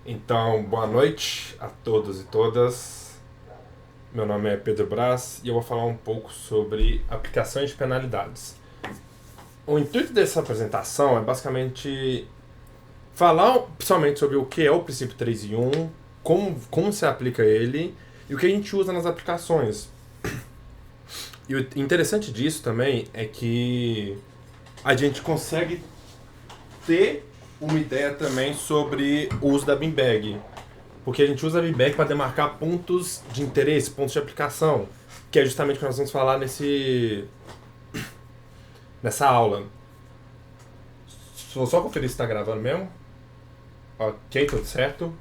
Então, boa noite a todos e todas. Meu nome é Pedro Brás e eu vou falar um pouco sobre aplicações de penalidades. O intuito dessa apresentação é basicamente falar principalmente sobre o que é o princípio 3 em 1, como se aplica ele e o que a gente usa nas aplicações. E o interessante disso também é que a gente consegue ter uma ideia também sobre o uso da beanbag. Porque a gente usa a beanbag para demarcar pontos de interesse, pontos de aplicação, que é justamente o que nós vamos falar nessa aula. Vou só conferir se está gravando mesmo. Ok, tudo certo.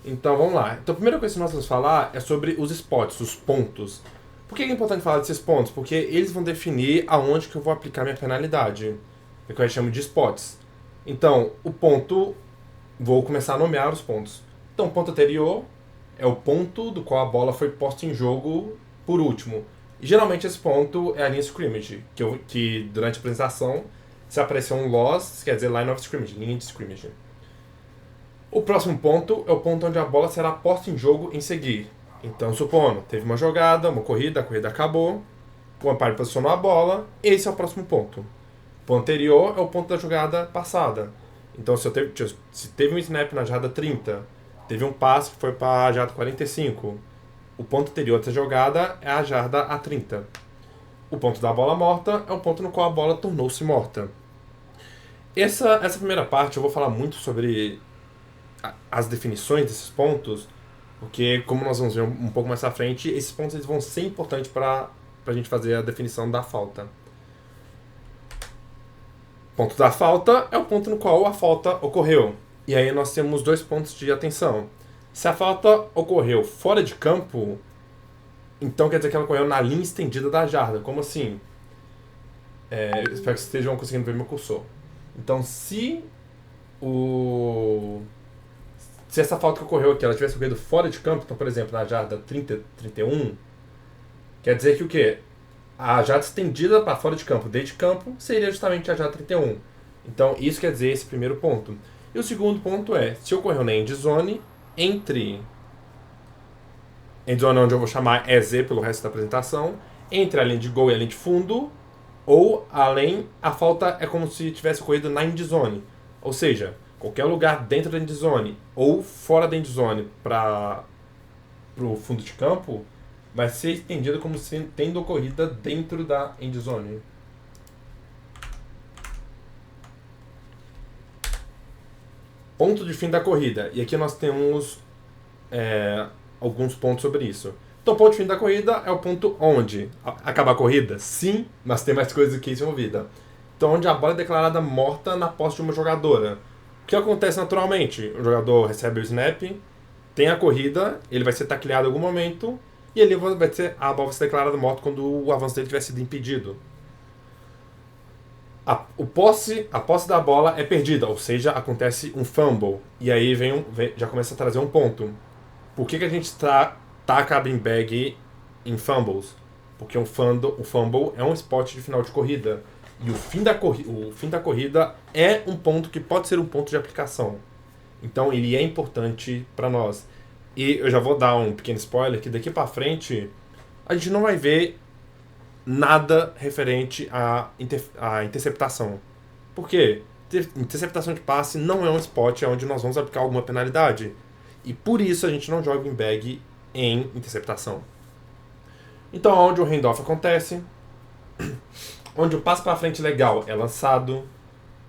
Então vamos lá. Então a primeira coisa que nós vamos falar é sobre os spots, os pontos. Por que é importante falar desses pontos? Porque eles vão definir aonde que eu vou aplicar minha penalidade. É o que eu chamo de spots. Então, o ponto, vou começar a nomear os pontos. Então, o ponto anterior é o ponto do qual a bola foi posta em jogo por último. E geralmente esse ponto é a linha scrimmage, que durante a apresentação, se aparecer um loss, quer dizer line of scrimmage, linha de scrimmage. O próximo ponto é o ponto onde a bola será posta em jogo em seguir. Então, supondo, teve uma jogada, uma corrida, a corrida acabou, o umpire posicionou a bola, esse é o próximo ponto. O ponto anterior é o ponto da jogada passada. Então, se teve um snap na jarda 30, teve um passe que foi para a jarda 45, o ponto anterior dessa jogada é a jarda a 30. O ponto da bola morta é o ponto no qual a bola tornou-se morta. Essa primeira parte eu vou falar muito sobre as definições desses pontos, porque, como nós vamos ver um pouco mais à frente, esses pontos eles vão ser importantes para a gente fazer a definição da falta. O ponto da falta é o ponto no qual a falta ocorreu. E aí nós temos dois pontos de atenção. Se a falta ocorreu fora de campo, então quer dizer que ela ocorreu na linha estendida da jarda. Como assim? Eu espero que vocês estejam conseguindo ver meu cursor. Então, o se essa falta que ocorreu aqui ela tivesse ocorrido fora de campo, então, por exemplo, na jarda 30, 31, quer dizer que o quê? A jarda estendida para fora de campo, dentro de campo, seria justamente a jarda 31. Então, isso quer dizer esse primeiro ponto. E o segundo ponto é, se ocorreu na end zone, end zone onde eu vou chamar EZ pelo resto da apresentação, entre a linha de gol e a linha de fundo, ou além, a falta é como se tivesse ocorrido na end zone. Ou seja, qualquer lugar dentro da end zone ou fora da end zone para o fundo de campo vai ser entendido como se tendo ocorrida dentro da end zone. Ponto de fim da corrida. E aqui nós temos alguns pontos sobre isso. Então, o ponto de fim da corrida é o ponto onde acaba a corrida? Sim, mas tem mais coisas do que isso envolvida. Então, onde a bola é declarada morta na posse de uma jogadora. O que acontece naturalmente? O jogador recebe o snap, tem a corrida, ele vai ser tacleado em algum momento, e a bola vai ser declarada morta quando o avanço dele tiver sido impedido. A posse da bola é perdida, ou seja, acontece um fumble. E aí já começa a trazer um ponto. Por que a gente taca a beanbag em fumbles? Porque o fumble é um spot de final de corrida. E o fim da corrida é um ponto que pode ser um ponto de aplicação. Então ele é importante para nós. E eu já vou dar um pequeno spoiler que daqui para frente a gente não vai ver nada referente à interceptação. Por quê? Interceptação de passe não é um spot onde nós vamos aplicar alguma penalidade. E por isso a gente não joga em bag em interceptação. Então, onde o handoff acontece, onde o passo para frente legal é lançado,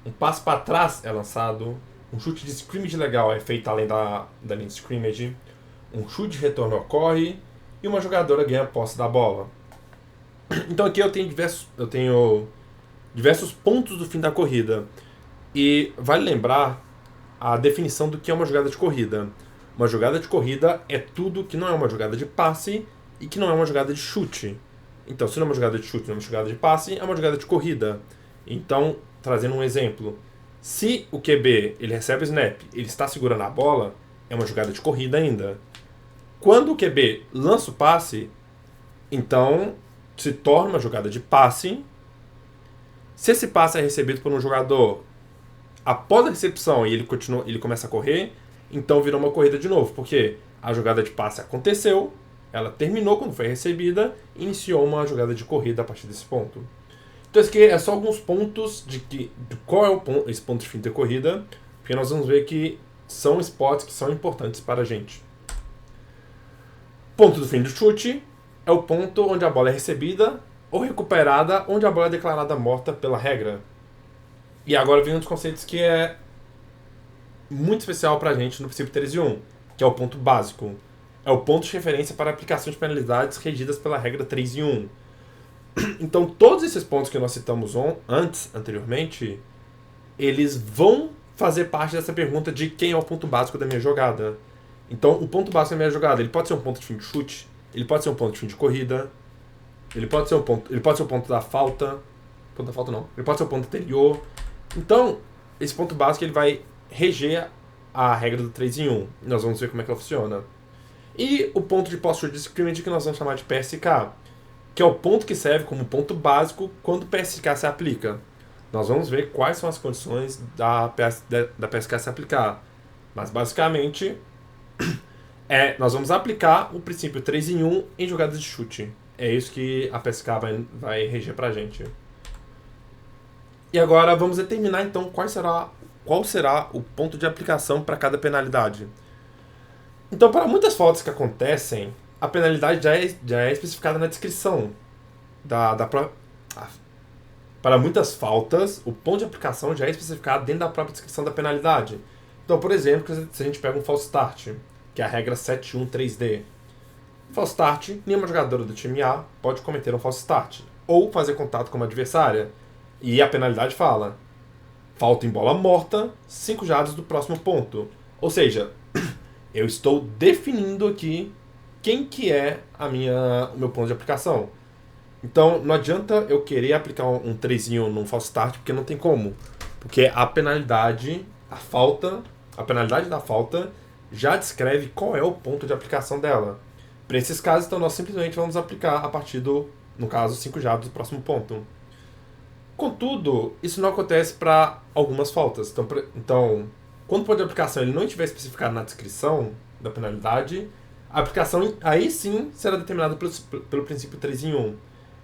um passo para trás é lançado, um chute de scrimmage legal é feito além da linha de scrimmage, um chute de retorno ocorre e uma jogadora ganha a posse da bola. Então aqui eu tenho diversos pontos do fim da corrida. E vale lembrar a definição do que é uma jogada de corrida. Uma jogada de corrida é tudo que não é uma jogada de passe e que não é uma jogada de chute. Então, se não é uma jogada de chute, não é uma jogada de passe, é uma jogada de corrida. Então, trazendo um exemplo, se o QB ele recebe o snap, ele está segurando a bola, é uma jogada de corrida ainda. Quando o QB lança o passe, então se torna uma jogada de passe. Se esse passe é recebido por um jogador após a recepção e ele começa a correr, Então virou uma corrida de novo, porque a jogada de passe aconteceu, ela terminou quando foi recebida, e iniciou uma jogada de corrida a partir desse ponto. Então esse aqui é só alguns pontos de qual é o ponto, esse ponto de fim de corrida, porque nós vamos ver que são spots que são importantes para a gente. Ponto do fim do chute é o ponto onde a bola é recebida ou recuperada, onde a bola é declarada morta pela regra. E agora vem um dos conceitos que é muito especial pra gente no princípio 13.1, que é o ponto básico. É o ponto de referência para a aplicação de penalidades regidas pela regra 3.1. Então, todos esses pontos que nós citamos anteriormente, eles vão fazer parte dessa pergunta de quem é o ponto básico da minha jogada. Então, o ponto básico da minha jogada, ele pode ser um ponto de fim de chute, ele pode ser um ponto de fim de corrida, ele pode ser o ponto da falta. Ponto da falta não. Ele pode ser o ponto anterior. Então, esse ponto básico ele vai reger a regra do 3-em-1. Nós vamos ver como é que ela funciona. E o ponto de posture discriminant que nós vamos chamar de PSK, que é o ponto que serve como ponto básico quando o PSK se aplica. Nós vamos ver quais são as condições da PSK se aplicar. Mas, basicamente, nós vamos aplicar o princípio 3-em-1 em jogadas de chute. É isso que a PSK vai reger pra gente. E agora vamos determinar, então, qual será o ponto de aplicação para cada penalidade. Então, para muitas faltas que acontecem, a penalidade já é especificada na descrição para muitas faltas, o ponto de aplicação já é especificado dentro da própria descrição da penalidade. Então, por exemplo, se a gente pega um false start, que é a regra 7.1.3d. False start, nenhuma jogadora do time A pode cometer um false start, ou fazer contato com uma adversária. E a penalidade fala, falta em bola morta, 5 jardas do próximo ponto. Ou seja, eu estou definindo aqui quem que é o meu ponto de aplicação. Então, não adianta eu querer aplicar um 3-zinho num false start, porque não tem como. Porque a penalidade da falta já descreve qual é o ponto de aplicação dela. Para esses casos, então, nós simplesmente vamos aplicar a partir no caso, 5 jardas do próximo ponto. Contudo, isso não acontece para algumas faltas. Então, quando o ponto de aplicação ele não estiver especificado na descrição da penalidade, a aplicação aí sim será determinada pelo princípio 3-em-1.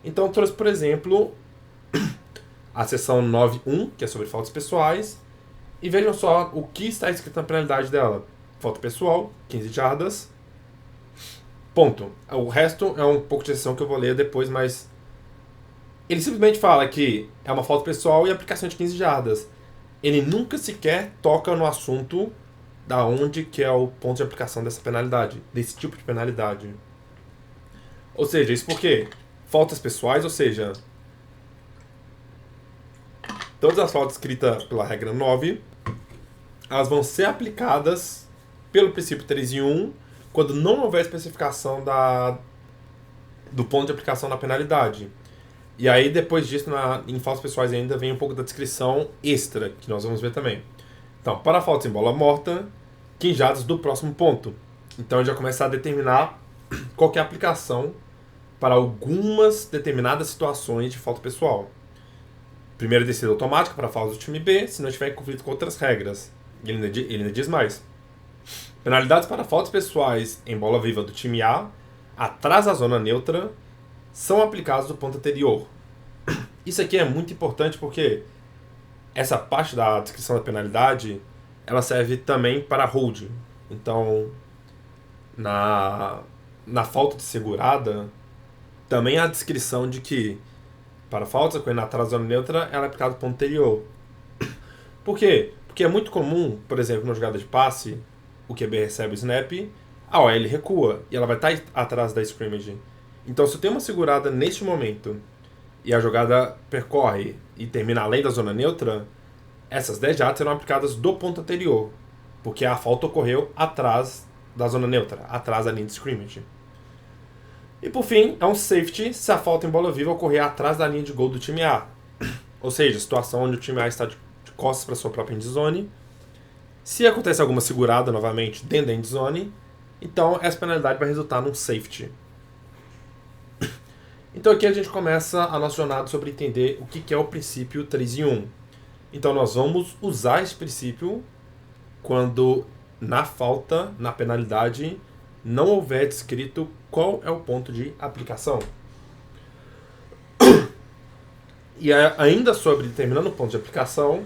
Então, eu trouxe, por exemplo, a seção 9.1, que é sobre faltas pessoais, e vejam só o que está escrito na penalidade dela. Falta pessoal, 15 jardas, ponto. O resto é um pouco de exceção que eu vou ler depois, mas ele simplesmente fala que é uma falta pessoal e aplicação de 15 jardas. Ele nunca sequer toca no assunto da onde que é o ponto de aplicação dessa penalidade, desse tipo de penalidade. Ou seja, isso porque faltas pessoais, ou seja, todas as faltas escritas pela regra 9, elas vão ser aplicadas pelo princípio 3-em-1 quando não houver especificação do ponto de aplicação da penalidade. E aí, depois disso, em faltas pessoais ainda vem um pouco da descrição extra, que nós vamos ver também. Então, para faltas em bola morta, 15 jardas do próximo ponto. Então, já começa a determinar qual que é a aplicação para algumas determinadas situações de falta pessoal. Primeira descida automática para faltas do time B, se não estiver em conflito com outras regras. Ele ainda diz mais. Penalidades para faltas pessoais em bola viva do time A, atrás da zona neutra, são aplicados do ponto anterior. Isso aqui é muito importante porque essa parte da descrição da penalidade ela serve também para holding. Então, na falta de segurada, também há a descrição de que para faltas ocorrendo atrás da zona neutra ela é aplicada do ponto anterior. Por quê? Porque é muito comum, por exemplo, na jogada de passe, o QB recebe o snap, a OL recua e ela vai estar atrás da scrimmage. Então, se eu tenho uma segurada neste momento e a jogada percorre e termina além da zona neutra, essas 10 jardas serão aplicadas do ponto anterior, porque a falta ocorreu atrás da zona neutra, atrás da linha de scrimmage. E por fim, é um safety se a falta em bola viva ocorrer atrás da linha de gol do time A. Ou seja, situação onde o time A está de costas para sua própria endzone. Se acontece alguma segurada novamente dentro da endzone, então essa penalidade vai resultar num safety. Então aqui a gente começa a nossa jornada sobre entender o que é o princípio 3-em-1. Então nós vamos usar esse princípio quando na falta, na penalidade, não houver descrito qual é o ponto de aplicação. E ainda sobre determinando o ponto de aplicação,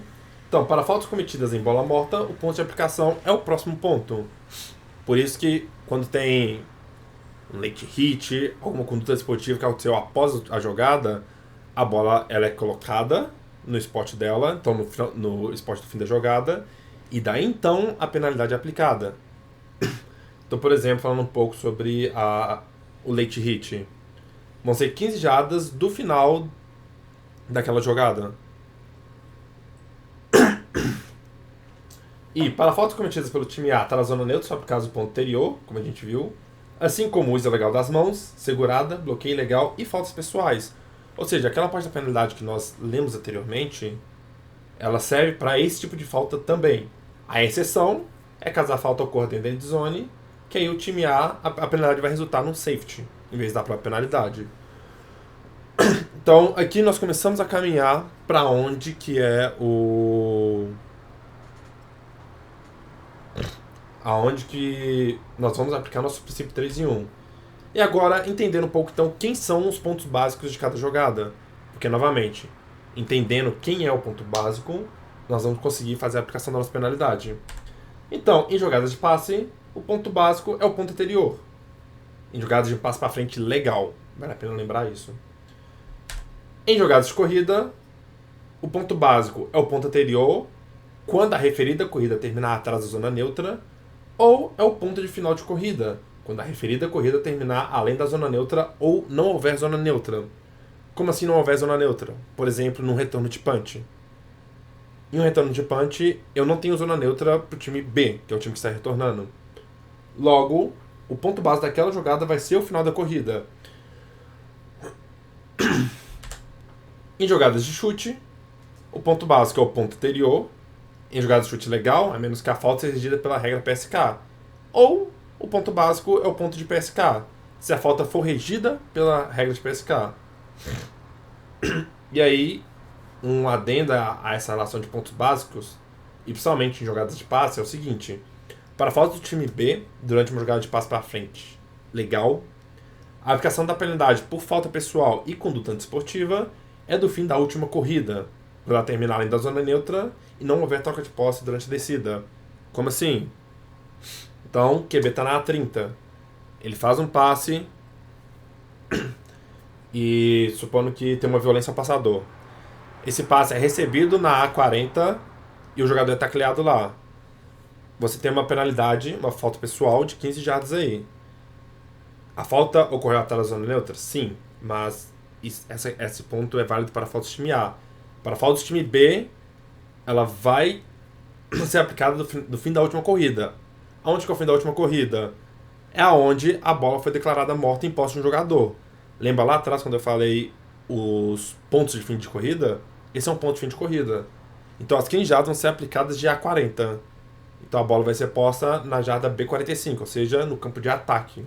então, para faltas cometidas em bola morta, o ponto de aplicação é o próximo ponto. Por isso que quando tem um late hit, alguma conduta esportiva que aconteceu após a jogada, a bola ela é colocada no spot dela, então no spot do fim da jogada, e daí então a penalidade é aplicada. Então, por exemplo, falando um pouco sobre o late hit. Vão ser 15 jardas do final daquela jogada. E para faltas cometidas pelo time A, está na zona neutra só por causa do ponto anterior, como a gente viu. Assim como o uso ilegal das mãos, segurada, bloqueio ilegal e faltas pessoais. Ou seja, aquela parte da penalidade que nós lemos anteriormente, ela serve para esse tipo de falta também. A exceção é caso a falta ocorra dentro da end zone, que aí o time A, a penalidade vai resultar num safety, em vez da própria penalidade. Então, aqui nós começamos a caminhar para onde que é aonde que nós vamos aplicar nosso princípio 3 em 1. E agora, entendendo um pouco, então, quem são os pontos básicos de cada jogada. Porque, novamente, entendendo quem é o ponto básico, nós vamos conseguir fazer a aplicação da nossa penalidade. Então, em jogadas de passe, o ponto básico é o ponto anterior. Em jogadas de passe para frente legal, vale a pena lembrar isso. Em jogadas de corrida, o ponto básico é o ponto anterior, quando a referida corrida terminar atrás da zona neutra, ou é o ponto de final de corrida, quando a referida corrida terminar além da zona neutra ou não houver zona neutra. Como assim não houver zona neutra? Por exemplo, num retorno de punch. Em um retorno de punch, eu não tenho zona neutra para o time B, que é o time que está retornando. Logo, o ponto base daquela jogada vai ser o final da corrida. Em jogadas de chute, o ponto básico é o ponto anterior. Em jogadas de chute legal, a menos que a falta seja exigida pela regra PSK. Ou o ponto básico é o ponto de PSK, se a falta for regida pela regra de PSK. E aí, um adendo a essa relação de pontos básicos, e principalmente em jogadas de passe, é o seguinte: para a falta do time B, durante uma jogada de passe para frente legal, a aplicação da penalidade por falta pessoal e conduta antiesportiva é do fim da última corrida, para ela terminar além da zona neutra e não houver troca de posse durante a descida. Como assim? Então, o QB está na A30. Ele faz um passe e supondo que tem uma violência ao passador. Esse passe é recebido na A40 e o jogador é tacleado lá. Você tem uma penalidade, uma falta pessoal de 15 jardas aí. A falta ocorreu atrás da zona neutra? Sim, mas esse ponto é válido para a falta do time A. Para a falta do time B, ela vai ser aplicada do fim da última corrida. Aonde que é o fim da última corrida? É aonde a bola foi declarada morta em posse de um jogador. Lembra lá atrás quando eu falei os pontos de fim de corrida? Esse é um ponto de fim de corrida. Então as 15 jardas vão ser aplicadas de A40. Então a bola vai ser posta na jarda B45, ou seja, no campo de ataque.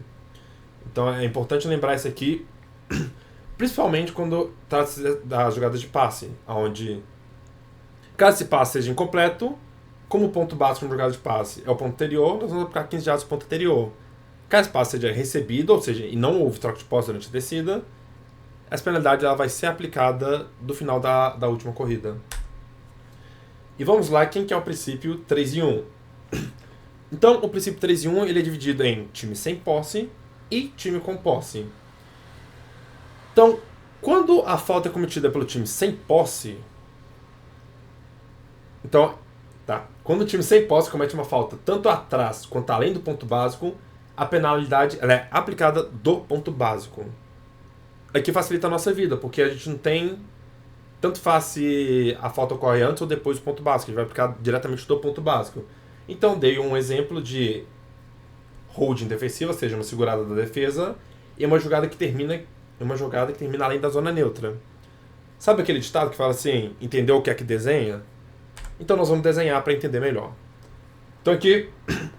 Então é importante lembrar isso aqui, principalmente quando trata-se das jogadas de passe, onde, caso esse passe seja incompleto, como o ponto básico de uma jogada de passe é o ponto anterior, nós vamos aplicar 15 jardas no ponto anterior. Caso esse passe seja recebido, ou seja, e não houve troca de posse durante a descida, essa penalidade ela vai ser aplicada do final da última corrida. E vamos lá, quem que é o princípio 3 em 1? Então, o princípio 3 em 1 ele é dividido em time sem posse e time com posse. Então, quando a falta é cometida pelo time sem posse... Então, quando o time sem posse comete uma falta tanto atrás quanto além do ponto básico, a penalidade ela é aplicada do ponto básico. Aqui facilita a nossa vida, porque a gente não tem... Tanto faz se a falta ocorre antes ou depois do ponto básico, a gente vai aplicar diretamente do ponto básico. Então, dei um exemplo de holding defensiva, ou seja, uma segurada da defesa, e uma jogada que termina além da zona neutra. Sabe aquele ditado que fala assim, entendeu o que é que desenha? Então nós vamos desenhar para entender melhor. Então aqui,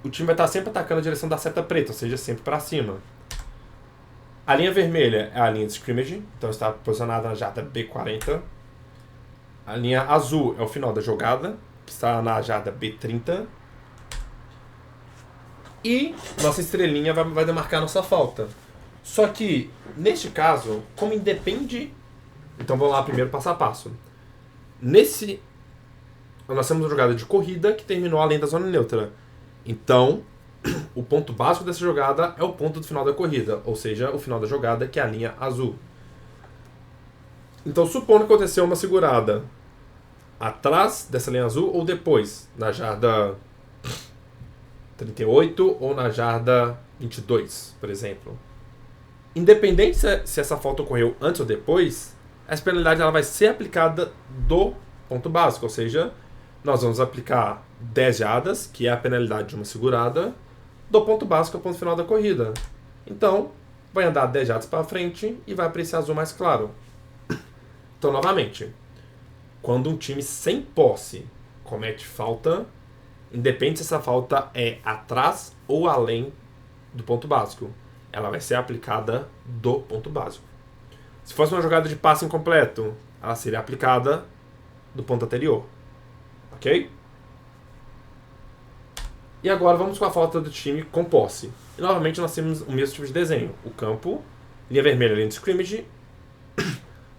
o time vai estar sempre atacando a direção da seta preta, ou seja, sempre para cima. A linha vermelha é a linha de scrimmage, então está posicionada na jarda B40. A linha azul é o final da jogada, que está na jarda B30. E nossa estrelinha vai demarcar nossa falta. Só que, neste caso, como independe... Então vamos lá primeiro passo a passo. Nós temos uma jogada de corrida que terminou além da zona neutra. Então, o ponto básico dessa jogada é o ponto do final da corrida, ou seja, o final da jogada, que é a linha azul. Então, supondo que aconteceu uma segurada atrás dessa linha azul ou depois, na jarda 38 ou na jarda 22, por exemplo. Independente se essa falta ocorreu antes ou depois, essa penalidade ela vai ser aplicada do ponto básico, ou seja, nós vamos aplicar 10 jardas, que é a penalidade de uma segurada, do ponto básico ao ponto final da corrida. Então, vai andar 10 jardas para frente e vai para esse azul mais claro. Então, novamente, quando um time sem posse comete falta, independente se essa falta é atrás ou além do ponto básico, ela vai ser aplicada do ponto básico. Se fosse uma jogada de passe incompleto, ela seria aplicada do ponto anterior. Ok? E agora vamos com a falta do time com posse. E novamente nós temos o mesmo tipo de desenho. O campo, linha vermelha, linha de scrimmage.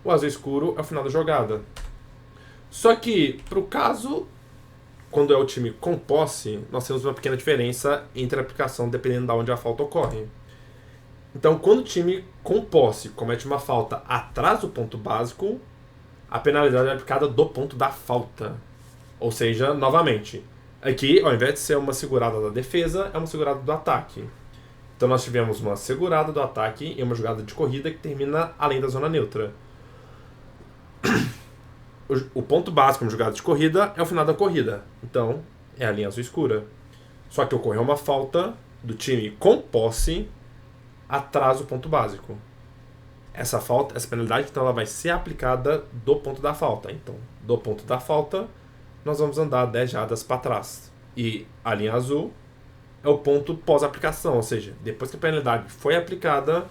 O azul escuro é o final da jogada. Só que, para o caso, quando é o time com posse, nós temos uma pequena diferença entre a aplicação dependendo de onde a falta ocorre. Então, quando o time com posse comete uma falta atrás do ponto básico, a penalidade é aplicada do ponto da falta. Ou seja, novamente, aqui, ao invés de ser uma segurada da defesa, é uma segurada do ataque. Então, nós tivemos uma segurada do ataque e uma jogada de corrida que termina além da zona neutra. O ponto básico de jogada de corrida é o final da corrida. Então, é a linha azul escura. Só que ocorreu uma falta do time com posse atrás do ponto básico. Essa penalidade, então, ela vai ser aplicada do ponto da falta. Então, do ponto da falta, nós vamos andar 10 jardas para trás. E a linha azul é o ponto pós-aplicação, ou seja, depois que a penalidade foi aplicada,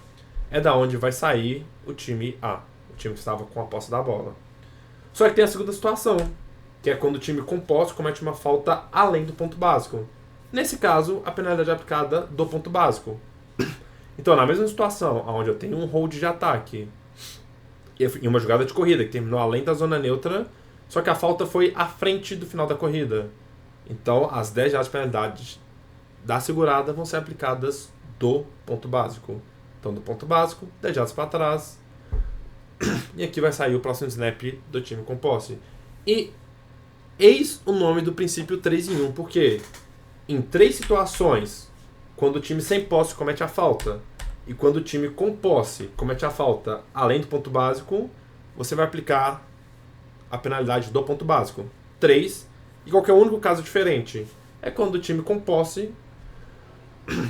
é da onde vai sair o time A, o time que estava com a posse da bola. Só que tem a segunda situação, que é quando o time com posse comete uma falta além do ponto básico. Nesse caso, a penalidade é aplicada do ponto básico. Então, na mesma situação, onde eu tenho um hold de ataque e uma jogada de corrida que terminou além da zona neutra, só que a falta foi à frente do final da corrida. Então, as 10 jardas de penalidade da segurada vão ser aplicadas do ponto básico. Então, do ponto básico, 10 jardas para trás. E aqui vai sair o próximo snap do time com posse. E eis o nome do princípio 3 em 1, porque em 3 situações, quando o time sem posse comete a falta e quando o time com posse comete a falta além do ponto básico, você vai aplicar a penalidade do ponto básico. 3, e qualquer único caso diferente é quando o time com posse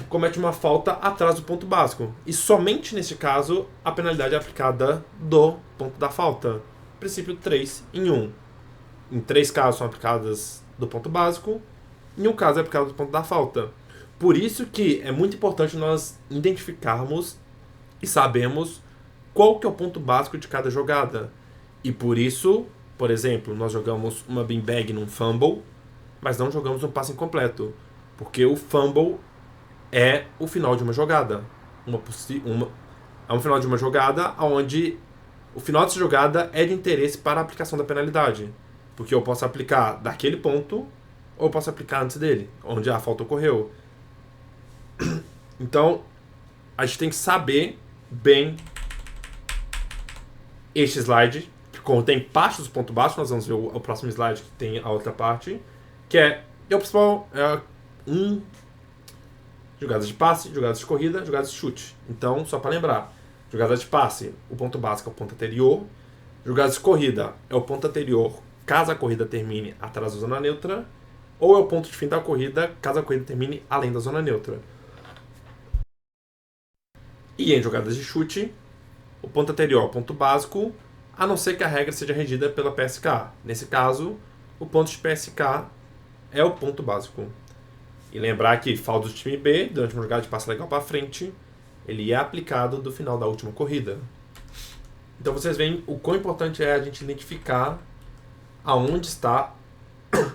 comete uma falta atrás do ponto básico. E somente nesse caso, a penalidade é aplicada do ponto da falta. Princípio 3 em 1. Em 3 casos são aplicadas do ponto básico, em um caso é aplicado do ponto da falta. Por isso que é muito importante nós identificarmos e sabermos qual que é o ponto básico de cada jogada. E por isso, por exemplo, nós jogamos uma beanbag num fumble, mas não jogamos um passe incompleto. Porque o fumble é o final de uma jogada. É um final de uma jogada onde o final dessa jogada é de interesse para a aplicação da penalidade. Porque eu posso aplicar daquele ponto ou eu posso aplicar antes dele, onde a falta ocorreu. Então, a gente tem que saber bem este slide, que contém parte dos pontos básicos. Nós vamos ver o próximo slide que tem a outra parte, que é o principal jogadas de passe, jogadas de corrida, jogadas de chute. Então, só para lembrar, jogadas de passe, o ponto básico é o ponto anterior. Jogadas de corrida é o ponto anterior caso a corrida termine atrás da zona neutra, ou é o ponto de fim da corrida caso a corrida termine além da zona neutra. E em jogadas de chute, o ponto anterior é o ponto básico, a não ser que a regra seja regida pela PSK. Nesse caso, o ponto de PSK é o ponto básico. E lembrar que falta do time B, durante uma jogada de passe legal para frente, ele é aplicado do final da última corrida. Então vocês veem o quão importante é a gente identificar aonde está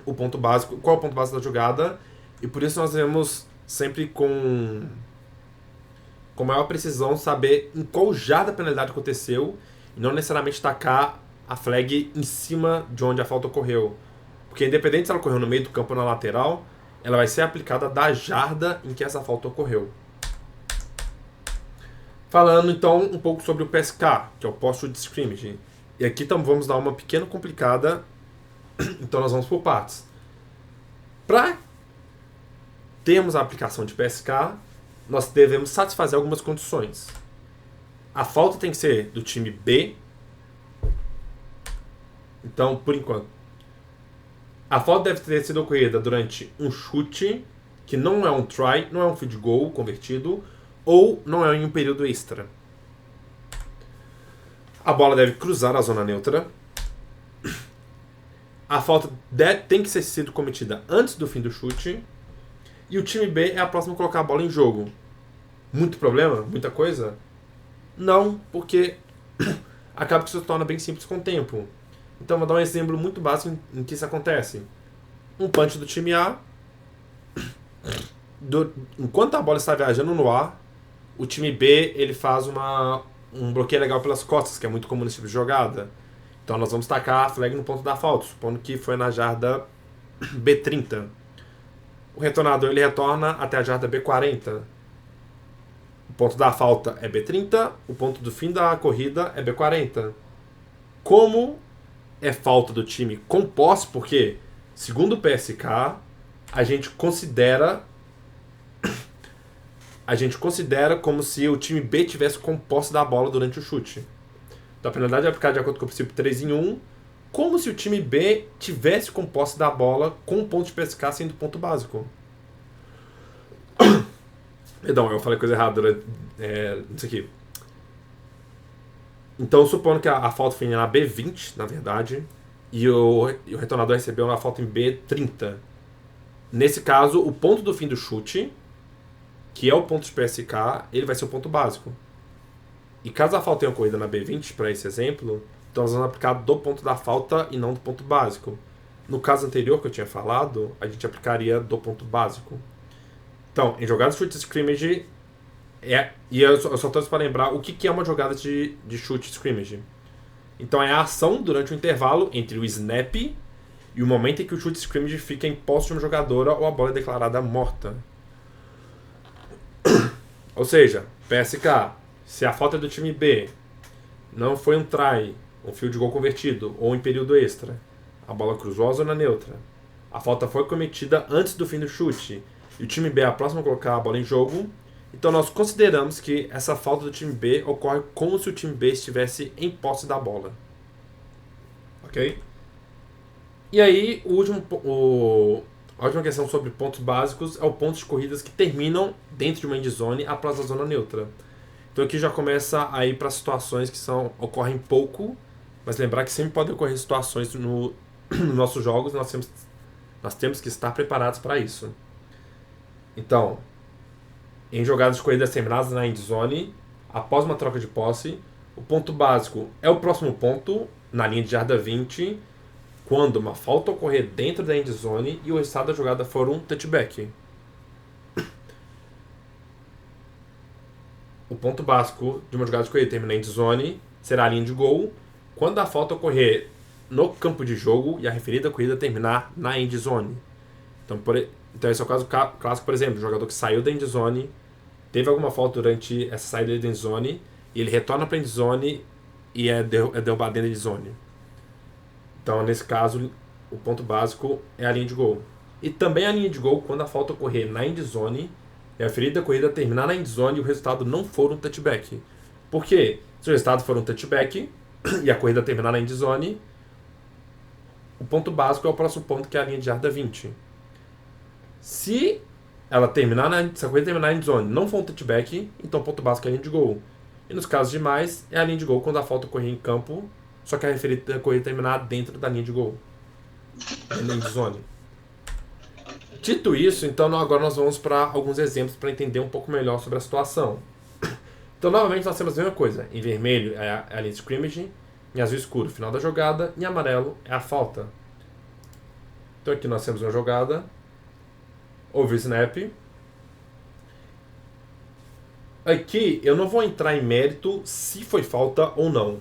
o ponto básico, qual é o ponto básico da jogada, e por isso nós devemos sempre com maior precisão, saber em qual jarda a penalidade aconteceu e não necessariamente tacar a flag em cima de onde a falta ocorreu. Porque independente se ela ocorreu no meio do campo ou na lateral, ela vai ser aplicada da jarda em que essa falta ocorreu. Falando então um pouco sobre o PSK, que é o Post-Shoot Scrimmage. E aqui vamos dar uma pequena complicada, então nós vamos por partes. Para termos a aplicação de PSK, nós devemos satisfazer algumas condições. A falta tem que ser do time B. Então, por enquanto, a falta deve ter sido ocorrida durante um chute, que não é um try, não é um field goal convertido, ou não é em um período extra. A bola deve cruzar a zona neutra. A falta tem que ser sido cometida antes do fim do chute. E o time B é a próxima a colocar a bola em jogo. Muito problema? Muita coisa? Não, porque acaba que isso se torna bem simples com o tempo. Então vou dar um exemplo muito básico em que isso acontece. Um punch do time A. Enquanto a bola está viajando no ar, o time B ele faz um bloqueio legal pelas costas, que é muito comum nesse tipo de jogada. Então nós vamos tacar a flag no ponto da falta, supondo que foi na jarda B30. O retornador ele retorna até a jarda B40. O ponto da falta é B30, o ponto do fim da corrida é B40. Como é falta do time com posse, porque, segundo o PSK, a gente considera como se o time B tivesse com posse da bola durante o chute. Então a penalidade é aplicada de acordo com o princípio 3 em 1, como se o time B tivesse com posse da bola com o ponto de PSK sendo ponto básico. Perdão, eu falei coisa errada. Isso aqui. Então, supondo que a falta foi na B20, na verdade, e o retornador recebeu uma falta em B30. Nesse caso, o ponto do fim do chute, que é o ponto de PSK, ele vai ser o ponto básico. E caso a falta tenha ocorrido na B20, para esse exemplo, então nós vamos aplicar do ponto da falta e não do ponto básico. No caso anterior que eu tinha falado, a gente aplicaria do ponto básico. Então, em jogadas de chute scrimmage, e eu só trouxe para lembrar o que é uma jogada de chute scrimmage. Então é a ação durante o intervalo entre o snap e o momento em que o chute scrimmage fica em posse de uma jogadora ou a bola é declarada morta. Ou seja, PSK, se a falta é do time B não foi um try, um field goal convertido ou em período extra, a bola cruzou a zona neutra, a falta foi cometida antes do fim do chute e o time B é a próxima a colocar a bola em jogo, então nós consideramos que essa falta do time B ocorre como se o time B estivesse em posse da bola. Ok? E aí, a última questão sobre pontos básicos é o ponto de corridas que terminam dentro de uma end zone após a zona neutra. Então aqui já começa a ir para situações que ocorrem pouco, mas lembrar que sempre podem ocorrer situações nos nossos jogos e nós temos que estar preparados para isso. Então, em jogadas de corridas terminadas na end zone, após uma troca de posse, o ponto básico é o próximo ponto, na linha de jarda 20, quando uma falta ocorrer dentro da end zone e o resultado da jogada for um touchback. O ponto básico de uma jogada de corrida terminada na end zone será a linha de gol quando a falta ocorrer no campo de jogo e a referida corrida terminar na end zone. Então esse é o caso clássico, por exemplo, o jogador que saiu da end zone, teve alguma falta durante essa saída da end zone, e ele retorna para a end zone e é derrubado dentro da end zone. Então, nesse caso, o ponto básico é a linha de gol. E também a linha de gol quando a falta ocorrer na end zone e a ferida da corrida terminar na end zone e o resultado não for um touchback. Por quê? Se o resultado for um touchback e a corrida terminar na end zone, o ponto básico é o próximo ponto, que é a linha de jarda 20. Se a corrida terminar na end zone não for um touchback, então o ponto básico é a linha de gol. E nos casos demais, é a linha de gol quando a falta ocorrer em campo, só que a referida da corrida terminar dentro da linha de gol. Na end zone. Dito isso, então agora nós vamos para alguns exemplos para entender um pouco melhor sobre a situação. Então, novamente, nós temos a mesma coisa. Em vermelho é a linha de scrimmage, em azul escuro, final da jogada, em amarelo é a falta. Então aqui nós temos uma jogada, houve o snap, Aqui eu não vou entrar em mérito se foi falta ou não.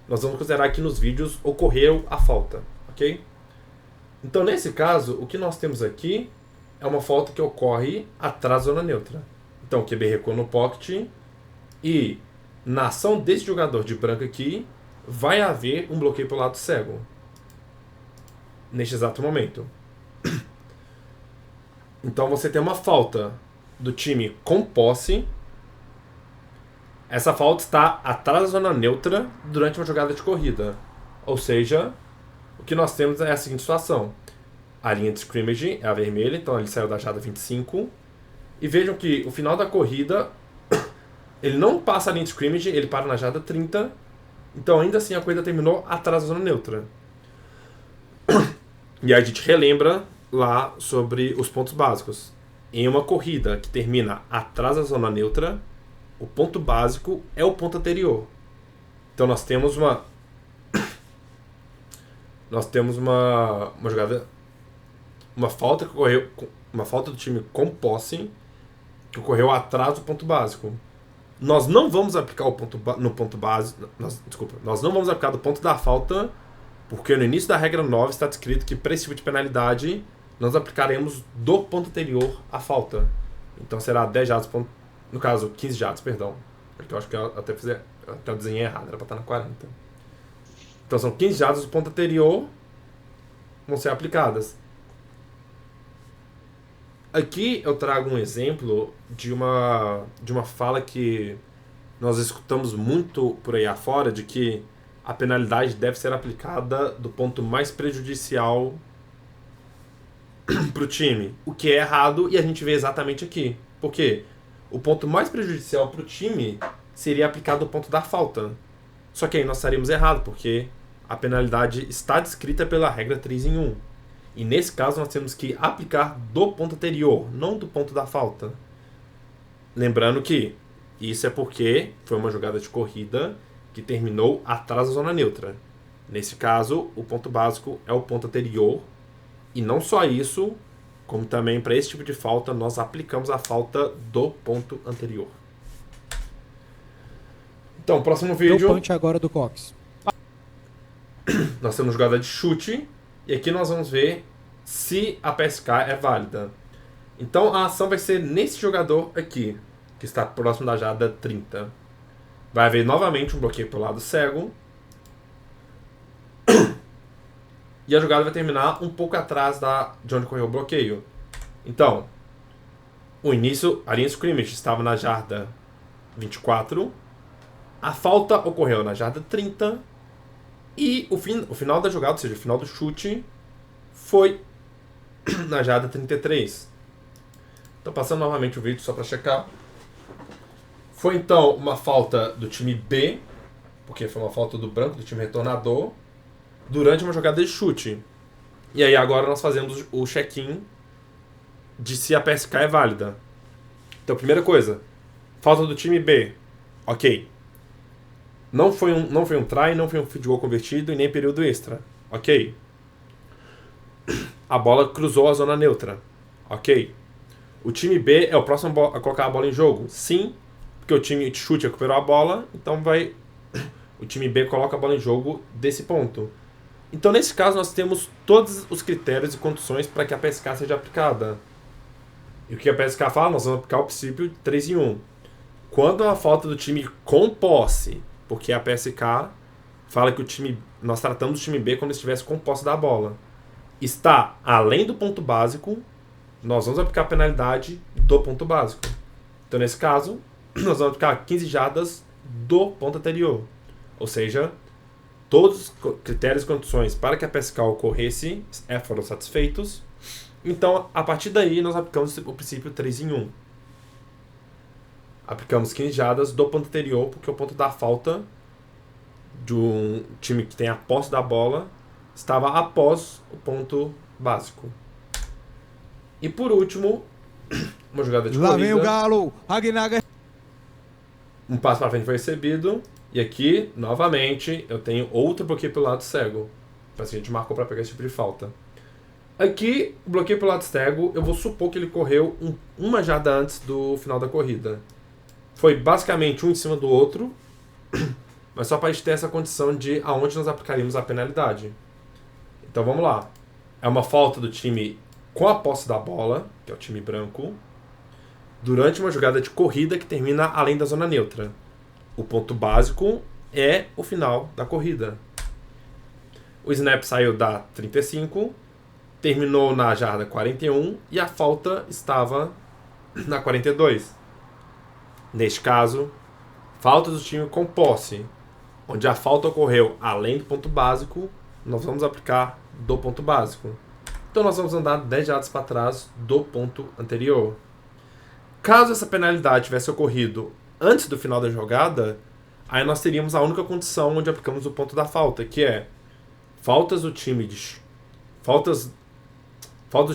Nós vamos considerar que nos vídeos ocorreu a falta, ok? Então, nesse caso, o que nós temos aqui é uma falta que ocorre atrás da zona neutra. Então, QB recua no pocket e na ação desse jogador de branco aqui vai haver um bloqueio pelo lado cego. Neste exato momento. Então, você tem uma falta do time com posse. Essa falta está atrás da zona neutra durante uma jogada de corrida. Ou seja, o que nós temos é a seguinte situação. A linha de scrimmage é a vermelha, então ele saiu da jarda 25. E vejam que o final da corrida, ele não passa a linha de scrimmage, ele para na jarda 30. Então ainda assim a corrida terminou atrás da zona neutra. E aí a gente relembra lá sobre os pontos básicos. Em uma corrida que termina atrás da zona neutra, o ponto básico é o ponto anterior. Então nós temos uma jogada, uma falta que ocorreu, uma falta do time com posse que ocorreu atrás do ponto básico. Nós não vamos aplicar o ponto no ponto básico, nós não vamos aplicar do ponto da falta, porque no início da regra 9 está descrito que para esse tipo de penalidade nós aplicaremos do ponto anterior a falta. Então será 10 jardas, no caso 15 jardas, perdão. Porque eu acho que eu até desenhei errado, era para estar na 40. Então são 15 jardas do ponto anterior vão ser aplicadas. Aqui eu trago um exemplo de uma fala que nós escutamos muito por aí afora, de que a penalidade deve ser aplicada do ponto mais prejudicial para o time. O que é errado, e a gente vê exatamente aqui. Por quê? O ponto mais prejudicial para o time seria aplicado do ponto da falta. Só que aí nós estaríamos errados, porque a penalidade está descrita pela regra 3 em 1. E nesse caso nós temos que aplicar do ponto anterior, não do ponto da falta. Lembrando que isso é porque foi uma jogada de corrida que terminou atrás da zona neutra. Nesse caso, o ponto básico é o ponto anterior. E não só isso, como também para esse tipo de falta, nós aplicamos a falta do ponto anterior. Então, próximo vídeo. O punch agora do Cox. Nós temos jogada de chute. E aqui nós vamos ver se a PSK é válida. Então a ação vai ser nesse jogador aqui, que está próximo da jarda 30. Vai haver novamente um bloqueio pelo lado cego. E a jogada vai terminar um pouco atrás de onde ocorreu o bloqueio. Então, o início, a linha de scrimmage estava na jarda 24. A falta ocorreu na jarda 30. E o final da jogada, ou seja, o final do chute, foi na jarda 33. Então, passando novamente o vídeo só para checar. Foi então uma falta do time B, porque foi uma falta do branco, do time retornador, durante uma jogada de chute. E aí agora nós fazemos o check-in de se a PSK é válida. Então, primeira coisa, falta do time B. Ok. Não foi um try, não foi um field goal convertido e nem período extra. Ok. A bola cruzou a zona neutra. Ok. O time B é o próximo a colocar a bola em jogo? Sim, porque o time de chute recuperou a bola, então o time B coloca a bola em jogo desse ponto. Então, nesse caso, nós temos todos os critérios e condições para que a PSK seja aplicada. E o que a PSK fala? Nós vamos aplicar o princípio 3 em 1. Quando a falta do time com posse, porque a PSK fala que nós tratamos o time B como se estivesse com posse da bola, está além do ponto básico, nós vamos aplicar a penalidade do ponto básico. Então, nesse caso, nós vamos aplicar 15 jardas do ponto anterior. Ou seja, todos os critérios e condições para que a PSK ocorresse foram satisfeitos. Então, a partir daí, nós aplicamos o princípio 3 em 1. Aplicamos 15 jardas do ponto anterior, porque o ponto da falta de um time que tem a posse da bola estava após o ponto básico. E por último, uma jogada de corrida. Lá vem o Galo, Agnaga. Um passo para frente foi recebido. E aqui, novamente, eu tenho outro bloqueio pelo lado cego. Parece que a gente marcou para pegar esse tipo de falta. Aqui, o bloqueio pelo lado cego, eu vou supor que ele correu uma jarda antes do final da corrida. foi basicamente um em cima do outro, mas só para a gente ter essa condição de aonde nós aplicaríamos a penalidade. Então vamos lá. É uma falta do time com a posse da bola, que é o time branco, durante uma jogada de corrida que termina além da zona neutra. O ponto básico é o final da corrida. O snap saiu da 35, terminou na jarda 41 e a falta estava na 42. Neste caso, falta do time com posse, onde a falta ocorreu além do ponto básico, nós vamos aplicar do ponto básico. Então nós vamos andar 10 jardas para trás do ponto anterior. Caso essa penalidade tivesse ocorrido antes do final da jogada, aí nós teríamos a única condição onde aplicamos o ponto da falta, que é faltas do time do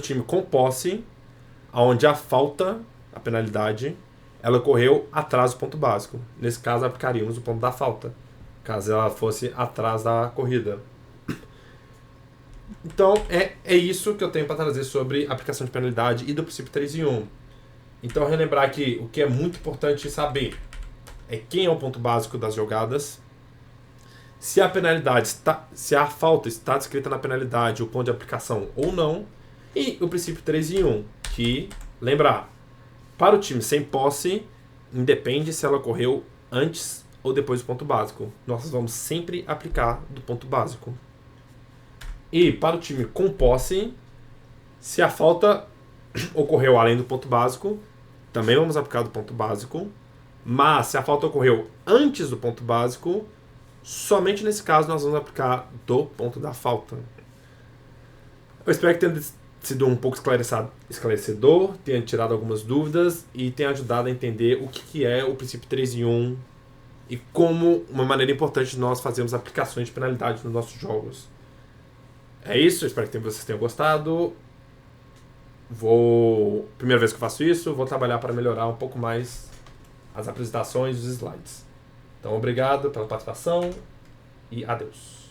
time com posse, onde a falta, a penalidade, ela ocorreu atrás do ponto básico. Nesse caso, aplicaríamos o ponto da falta, caso ela fosse atrás da corrida. Então, é isso que eu tenho para trazer sobre a aplicação de penalidade e do princípio 3 em 1. Então, relembrar que o que é muito importante saber é quem é o ponto básico das jogadas, se a falta está descrita na penalidade, o ponto de aplicação ou não, e o princípio 3 em 1, que, lembrar, para o time sem posse, independe se ela ocorreu antes ou depois do ponto básico. Nós vamos sempre aplicar do ponto básico. E para o time com posse, se a falta ocorreu além do ponto básico, também vamos aplicar do ponto básico. Mas se a falta ocorreu antes do ponto básico, somente nesse caso nós vamos aplicar do ponto da falta. Eu espero que tenha sido um pouco esclarecedor, tenha tirado algumas dúvidas e tenha ajudado a entender o que é o princípio 3 em 1 e como uma maneira importante de nós fazermos aplicações de penalidade nos nossos jogos. É isso, espero que vocês tenham gostado. Primeira vez que eu faço isso, vou trabalhar para melhorar um pouco mais as apresentações e os slides. Então, obrigado pela participação e adeus.